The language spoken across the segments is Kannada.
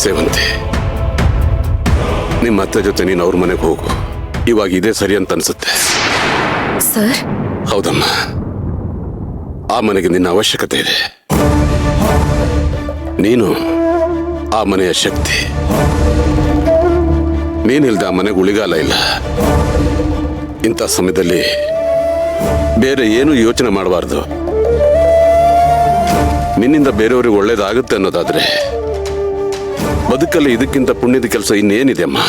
ಸೇವಂತಿ, ನಿಮ್ಮ ಅತ್ತೆ ಜೊತೆ ನೀನು ಅವ್ರ ಮನೆಗೆ ಹೋಗು. ಇವಾಗ ಇದೇ ಸರಿ ಅಂತ ಅನ್ಸುತ್ತೆ. ಸರ್? ಹೌದಮ್ಮ, ಆ ಮನೆಗೆ ನಿನ್ನ ಅವಶ್ಯಕತೆ ಇದೆ. ನೀನು ಆ ಮನೆಯ ಶಕ್ತಿ. ನೀನಿಲ್ದ ಆ ಮನೆಗೆ ಉಳಿಗಾಲ ಇಲ್ಲ. ಇಂಥ ಸಮಯದಲ್ಲಿ ಬೇರೆ ಏನು ಯೋಚನೆ ಮಾಡಬಾರ್ದು. ನಿನ್ನಿಂದ ಬೇರೆಯವ್ರಿಗೆ ಒಳ್ಳೇದಾಗುತ್ತೆ ಅನ್ನೋದಾದ್ರೆ ಬದುಕಲ್ಲಿ ಇದಕ್ಕಿಂತ ಪುಣ್ಯದ ಕೆಲಸ ಇನ್ನೇನಿದೆ ಅಮ್ಮ.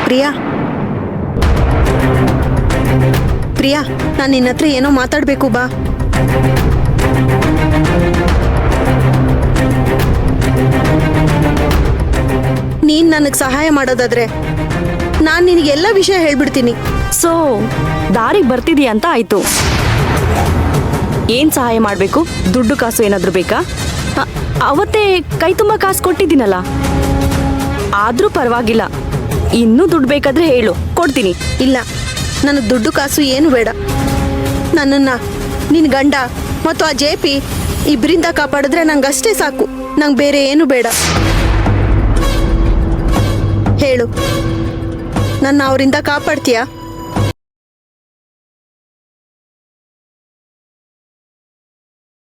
ಪ್ರಿಯಾ, ಪ್ರಿಯಾ, ನಾನು ನಿನ್ನ ಹತ್ರ ಏನೋ ಮಾತಾಡ್ಬೇಕು, ಬಾ. ನೀನ್ ನನಗ್ ಸಹಾಯ ಮಾಡೋದಾದ್ರೆ ನಾನ್ ನಿನಗೆ ಎಲ್ಲ ವಿಷಯ ಹೇಳ್ಬಿಡ್ತೀನಿ. ಸೊ ದಾರಿಗೆ ಬರ್ತಿದೀಯ ಅಂತ ಆಯ್ತು. ಏನ್ ಸಹಾಯ ಮಾಡ್ಬೇಕು? ದುಡ್ಡು ಕಾಸು ಏನಾದ್ರು ಬೇಕಾ? ಅವತ್ತೇ ಕೈ ತುಂಬ ಕಾಸು ಕೊಟ್ಟಿದ್ದೀನಲ್ಲ, ಆದ್ರೂ ಪರವಾಗಿಲ್ಲ. ಇನ್ನೂ ದುಡ್ಡು ಬೇಕಾದ್ರೆ ಹೇಳು, ಕೊಡ್ತೀನಿ. ಇಲ್ಲ, ನನಗೆ ದುಡ್ಡು ಕಾಸು ಏನು ಬೇಡ. ನನ್ನನ್ನ ನಿನ್ ಗಂಡ ಮತ್ತು ಆ JP ಇಬ್ಬರಿಂದ ಕಾಪಾಡಿದ್ರೆ ನಂಗಷ್ಟೇ ಸಾಕು. ನಂಗೆ ಬೇರೆ ಏನು ಬೇಡ. ಹೇಳು, ನನ್ನ ಅವರಿಂದ ಕಾಪಾಡ್ತೀಯಾ?